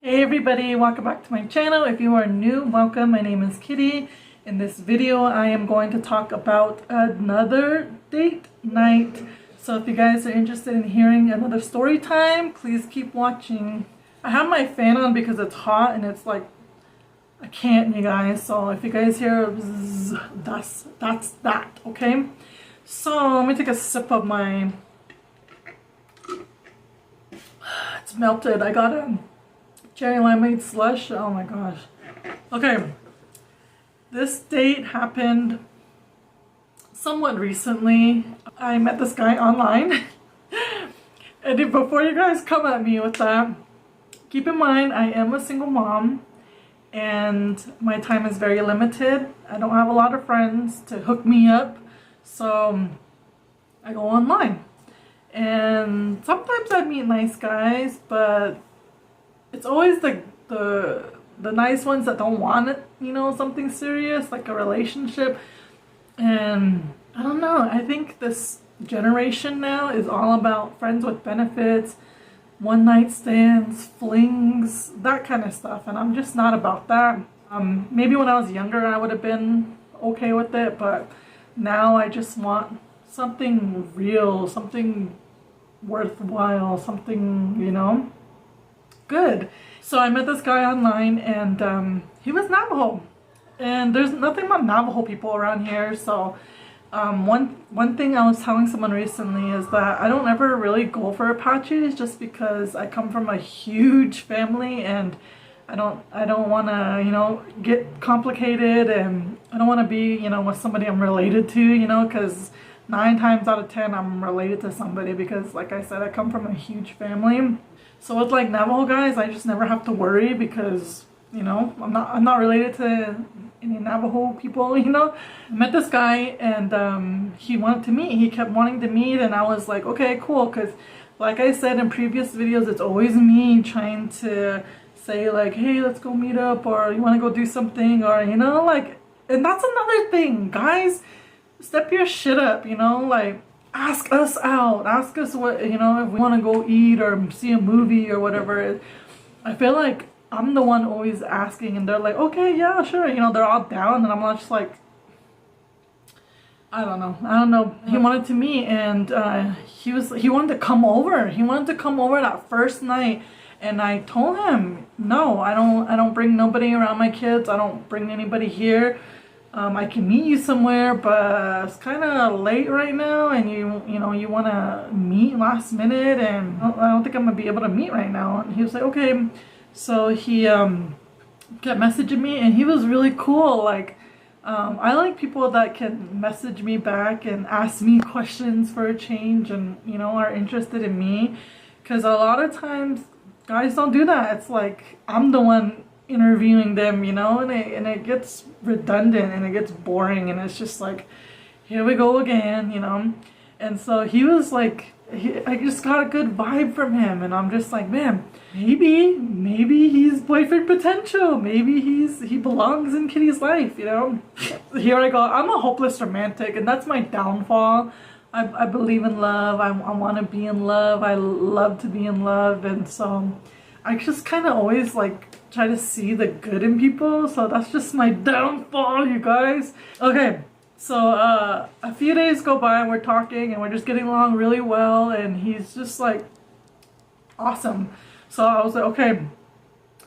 Hey everybody, welcome back to my channel. If you are new, welcome. My name is Kitty. In this video I am going to talk about another date night. So if you guys are interested in hearing another story time, please keep watching. I have my fan on because it's hot and it's like I can't, you guys. So if you guys hear bzzz, that's that, okay? So let me take a sip of my... It's melted. I got a cherry limeade slush. Oh my gosh. Okay. This date happened somewhat recently. I met this guy online. And before you guys come at me with that, keep in mind I am a single mom and my time is very limited. I don't have a lot of friends to hook me up, so I go online. And sometimes I meet nice guys, but it's always the nice ones that don't want it, you know, something serious like a relationship. And I don't know, I think this generation now is all about friends with benefits, one night stands, flings, that kind of stuff, and I'm just not about that. Maybe when I was younger I would have been okay with it, but now I just want something real, something worthwhile, something, you know, good. So I met this guy online and he was Navajo, and there's nothing but Navajo people around here. So one thing I was telling someone recently is that I don't ever really go for Apaches just because I come from a huge family and I don't want to, you know, get complicated, and I don't want to be, you know, with somebody I'm related to, you know, because 9 times out of 10 I'm related to somebody, because like I said, I come from a huge family. So with like Navajo guys, I just never have to worry because, you know, I'm not related to any Navajo people, you know. I met this guy and he wanted to meet. He kept wanting to meet, and I was like, okay, cool, because like I said in previous videos, it's always me trying to say like, hey, let's go meet up, or you want to go do something, or, you know, like, and that's another thing, guys. Step your shit up, you know, like ask us out, ask us what, you know, if we want to go eat or see a movie or whatever. I feel like I'm the one always asking and they're like, okay, yeah, sure, you know, they're all down, and I'm just like, I don't know. He wanted to meet, and he wanted to come over. He wanted to come over that first night, and I told him, no, I don't bring nobody around my kids. I don't bring anybody here. I can meet you somewhere, but it's kind of late right now, and you know, you want to meet last minute, and I don't think I'm gonna be able to meet right now. And he was like, okay. So he kept messaging me, and he was really cool. Like, I like people that can message me back and ask me questions for a change, and, you know, are interested in me, because a lot of times guys don't do that. It's like I'm the one interviewing them, you know, and it gets redundant and it gets boring, and it's just like, here we go again, you know. And so he was like, I just got a good vibe from him, and I'm just like, man, maybe he's boyfriend potential, maybe he belongs in Kitty's life, you know. Here I go, I'm a hopeless romantic, and that's my downfall. I believe in love. I want to be in love. I love to be in love, and so I just kind of always like try to see the good in people. So that's just my downfall, you guys. Okay, so a few days go by and we're talking and we're just getting along really well, and he's just like awesome. So I was like, okay.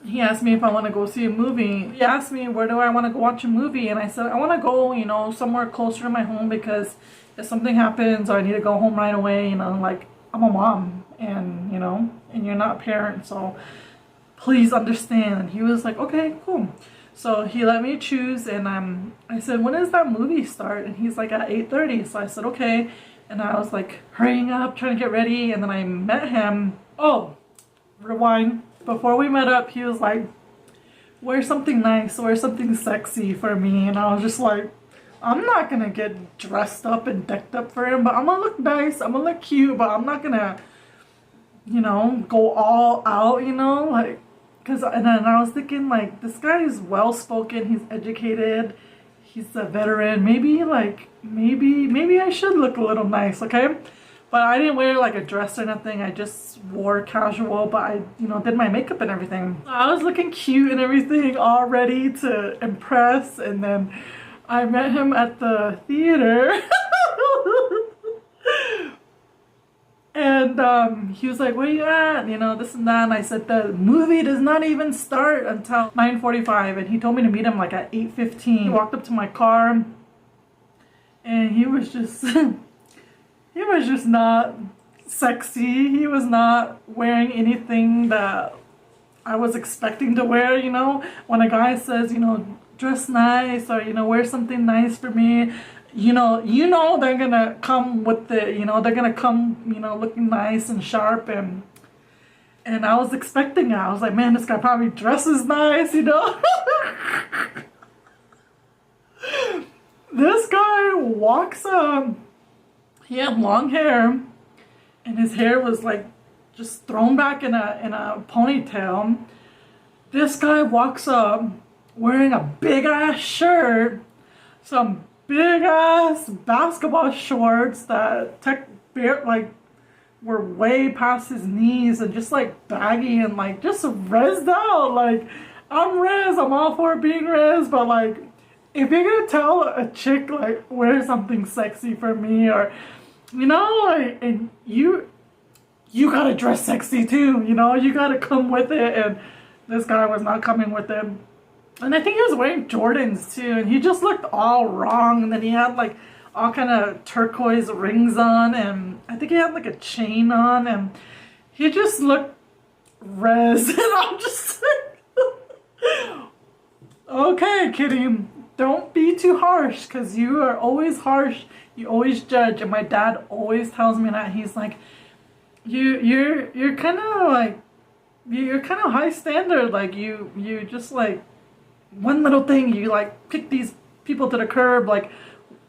He asked me if I want to go see a movie. He asked me where do I want to go watch a movie, and I said I want to go, you know, somewhere closer to my home, because if something happens or I need to go home right away, you know, like, I'm a mom, and, you know, and you're not a parent, so please understand. And he was like, okay, cool. So he let me choose, and I said, when does that movie start? And he's like, at 8:30. So I said, okay. And I was like hurrying up, trying to get ready, and then I met him. Oh, rewind. Before we met up, he was like, wear something nice, wear something sexy for me. And I was just like, I'm not gonna get dressed up and decked up for him, but I'm gonna look nice, I'm gonna look cute, but I'm not gonna, you know, go all out, you know, like, and then I was thinking, like, this guy is well spoken, he's educated, he's a veteran, maybe I should look a little nice, okay? But I didn't wear like a dress or nothing. I just wore casual, but I, you know, did my makeup and everything. I was looking cute and everything, all ready to impress. And then I met him at the theater. And he was like, where you at? You know, this and that. And I said, the movie does not even start until 9:45. And he told me to meet him like at 8:15. He walked up to my car and he was just, he was just not sexy. He was not wearing anything that I was expecting to wear, you know. When a guy says, you know, dress nice or, you know, wear something nice for me, you know they're gonna come with the, you know, they're gonna come, you know, looking nice and sharp, and I was expecting it. I was like, man, this guy probably dresses nice, you know. This guy walks up, he had long hair, and his hair was like just thrown back in a ponytail. This guy walks up wearing a big ass shirt, some big ass basketball shorts that like were way past his knees and just like baggy and like just rezzed out. Like, I'm res, I'm all for being res, but like if you're gonna tell a chick like wear something sexy for me, or you know, like, and you gotta dress sexy too, you know, you gotta come with it. And this guy was not coming with it. And I think he was wearing Jordans too, and he just looked all wrong. And then he had like all kind of turquoise rings on, and I think he had like a chain on, and he just looked res. And I'm just like, okay, Kitty, don't be too harsh, because you are always harsh. You always judge. And my dad always tells me that. He's like, you're kind of like, you're kind of high standard. Like you just like, one little thing, you like kick these people to the curb, like,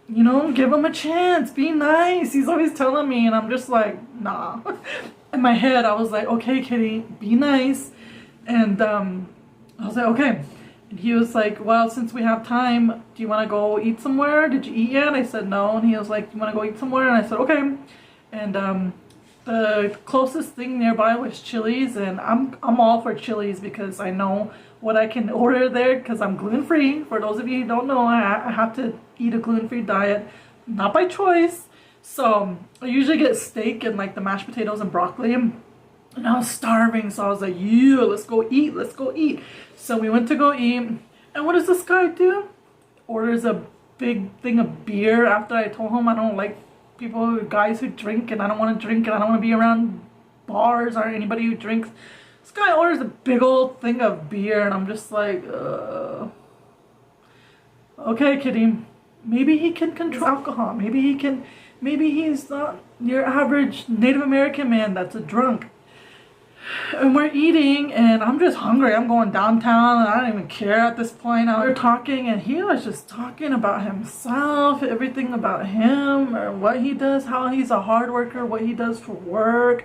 you know, give them a chance, be nice. He's always telling me, and I'm just like, nah. In my head, I was like, okay, Kitty, be nice. And I was like, okay. And he was like, well, since we have time, do you want to go eat somewhere? Did you eat yet? I said no. And he was like, you want to go eat somewhere? And I said, okay. And the closest thing nearby was Chili's, and I'm all for Chili's because I know what I can order there, because I'm gluten-free. For those of you who don't know, I have to eat a gluten-free diet, not by choice. So I usually get steak and like the mashed potatoes and broccoli, and I was starving, so I was like, yeah, let's go eat, let's go eat. So we went to go eat, and what does this guy do? Orders a big thing of beer after I told him I don't like guys who drink, and I don't want to drink, and I don't want to be around bars or anybody who drinks. This guy orders a big old thing of beer, and I'm just like, okay, Kitty, maybe he can control alcohol. Maybe he's not your average Native American man that's a drunk. And we're eating, and I'm just hungry. I'm going downtown, and I don't even care at this point. We were talking, and he was just talking about himself, everything about him, or what he does, how he's a hard worker, what he does for work,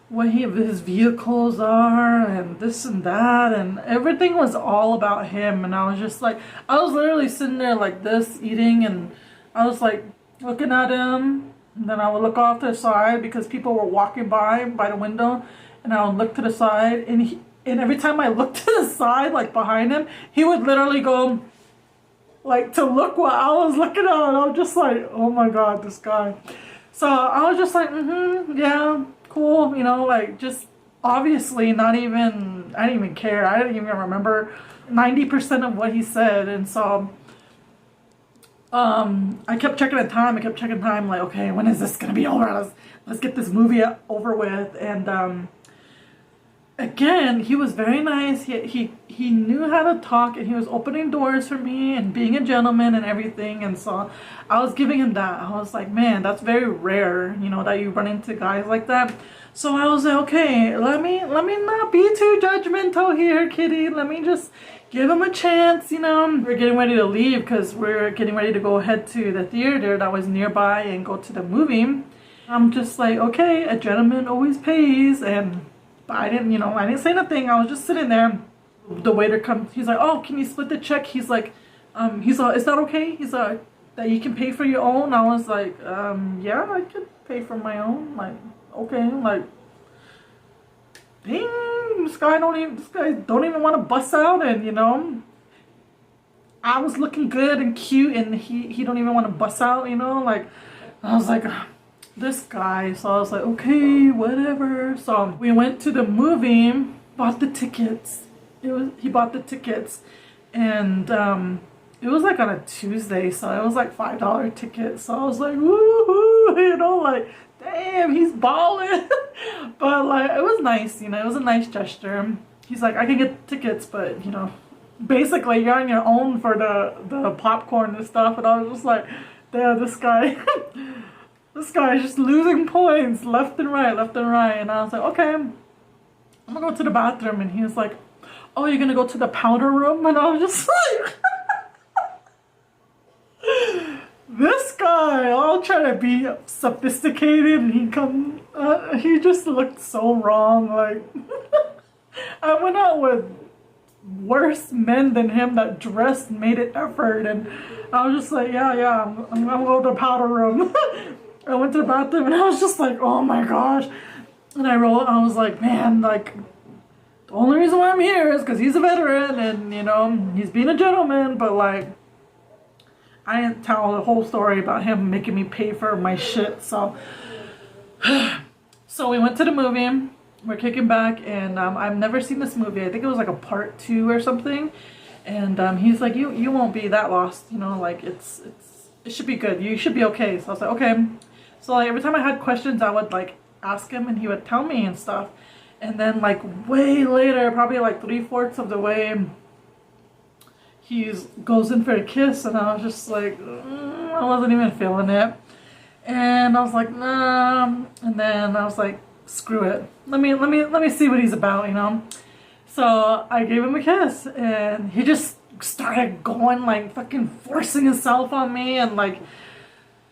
what his vehicles are, and this and that, and everything was all about him. And I was just like, I was literally sitting there like this, eating, and I was like looking at him, and then I would look off to the side because people were walking by the window. And I would look to the side, and every time I looked to the side, like behind him, he would literally go, like, to look what I was looking at. And I was just like, oh my God, this guy. So I was just like, yeah, cool. You know, like, just obviously not even, I didn't even care. I didn't even remember 90% of what he said. And so I kept checking the time. Like, okay, when is this going to be over? Let's get this movie over with. And again, he was very nice. He knew how to talk, and he was opening doors for me and being a gentleman and everything. And so I was giving him that. I was like, man, that's very rare, you know, that you run into guys like that. So I was like, okay, let me not be too judgmental here, Kitty. Let me just give him a chance, you know. We're getting ready to leave because we're getting ready to go head to the theater that was nearby and go to the movie. I'm just like, okay, a gentleman always pays. And I didn't say nothing. I was just sitting there. The waiter comes, he's like, oh, can you split the check? He's like, is that okay? He's like, that you can pay for your own. I was like, yeah, I could pay for my own. Like, okay, like, dang, this guy don't even want to bust out, and you know, I was looking good and cute, and he don't even want to bust out, you know, like, I was like, this guy. So I was like, okay, whatever. So we went to the movie, bought the tickets. He bought the tickets, and it was like on a Tuesday, so it was like $5 tickets. So I was like, woohoo, you know, like, damn, he's balling. But like, it was nice, you know, it was a nice gesture. He's like, I can get tickets, but you know, basically you're on your own for the popcorn and stuff. And I was just like, damn, this guy this guy is just losing points left and right. And I was like, okay, I'm gonna go to the bathroom. And he was like, oh, you're gonna go to the powder room? And I was just like, this guy all trying to be sophisticated, and he just looked so wrong. Like, I went out with worse men than him that dressed, made an effort, and I was just like, yeah, I'm gonna go to the powder room. I went to the bathroom, and I was just like, oh my gosh. And I was like, man, like, the only reason why I'm here is because he's a veteran, and you know, he's being a gentleman, but like, I didn't tell the whole story about him making me pay for my shit. So so we went to the movie. We're kicking back, and I've never seen this movie. I think it was like a part 2 or something. And he's like, you won't be that lost, you know, like it should be good. You should be okay. So I was like, okay. So like every time I had questions, I would like ask him, and he would tell me and stuff. And then like way later, probably like 3/4 of the way, he goes in for a kiss, and I was just like, I wasn't even feeling it. And I was like, nah. And then I was like, screw it. Let me see what he's about, you know. So I gave him a kiss, and he just started going like fucking forcing himself on me, and like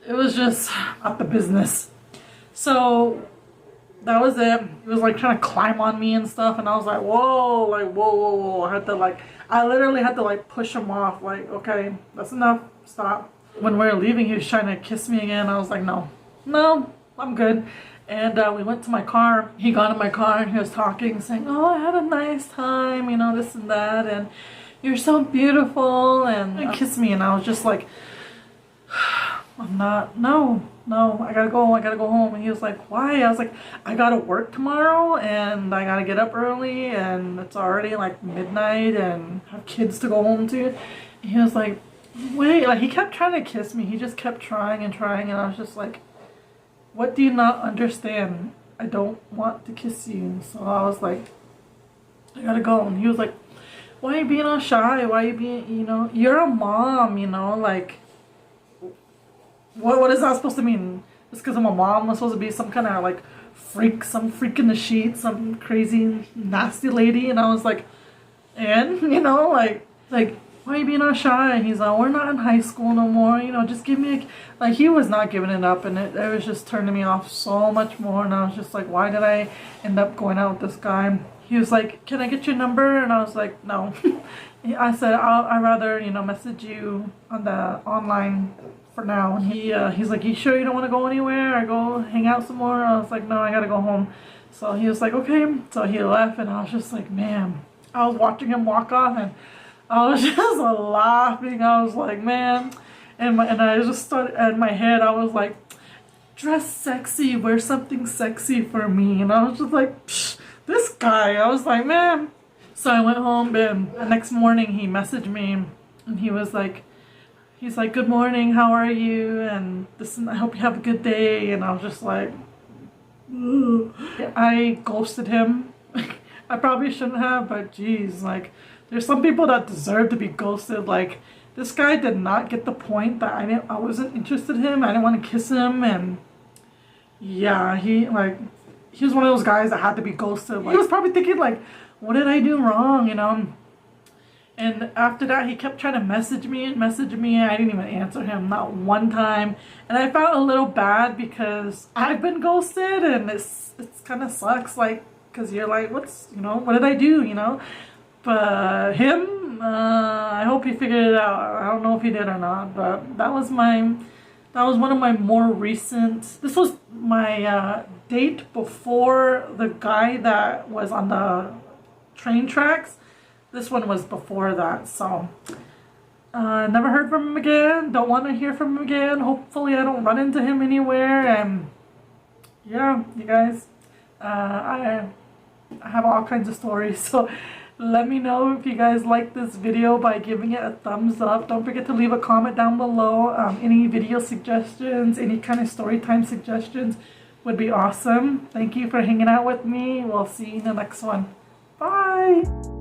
it was just not the business. So that was it. He was like trying to climb on me and stuff, and I was like, whoa, like whoa. I literally had to like push him off, like, okay, that's enough, stop. When we were leaving, he was trying to kiss me again. I was like, no, I'm good. And we went to my car. He got in my car, and he was talking, saying, oh, I had a nice time, you know, this and that, and you're so beautiful, and he kissed me, and I was just like, I'm not, no, I gotta go home. And he was like, why? I was like, I gotta work tomorrow, and I gotta get up early, and it's already like midnight, and have kids to go home to. And he was like, wait, like he kept trying to kiss me. He just kept trying, and I was just like, what do you not understand? I don't want to kiss you. So I was like, I gotta go. And he was like, why are you being all shy? Why are you being, you know, you're a mom, you know, like, what is that supposed to mean? Just because I'm a mom, I'm supposed to be some kind of like some freak in the sheets, some crazy nasty lady. And I was like, and, you know, like, why are you being all shy? And he's like, we're not in high school no more, you know, just give me a, like, he was not giving it up, and it was just turning me off so much more. And I was just like, why did I end up going out with this guy? He was like, can I get your number? And I was like, no. I said, I'd rather, you know, message you on the online for now. And he's like, you sure you don't want to go anywhere or go hang out some more? I was like, no, I gotta go home. So he was like, okay. So he left, and I was just like, man, I was watching him walk off, and I was just laughing. I was like, man, and I just started, in my head, I was like, dress sexy, wear something sexy for me. And I was just like, psh, this guy. I was like, man. So I went home, and the next morning he messaged me, and he's like, good morning, how are you? And I hope you have a good day. And I was just like, ugh. I ghosted him. I probably shouldn't have, but geez, like, there's some people that deserve to be ghosted. Like, this guy did not get the point that I wasn't interested in him. I didn't want to kiss him, and yeah, he was one of those guys that had to be ghosted. Like, he was probably thinking like, what did I do wrong, you know? And after that, he kept trying to message me, and I didn't even answer him, not one time. And I felt a little bad because I've been ghosted, and it's kind of sucks, like, because you're like, what did I do, you know? But him, I hope he figured it out. I don't know if he did or not, but that was one of my more recent. This was my date before the guy that was on the train tracks. This one was before that, so never heard from him again. Don't want to hear from him again. Hopefully I don't run into him anywhere. And yeah, you guys, I have all kinds of stories, so let me know if you guys like this video by giving it a thumbs up. Don't forget to leave a comment down below. Any video suggestions, any kind of story time suggestions would be awesome. Thank you for hanging out with me. We'll see you in the next one. Bye!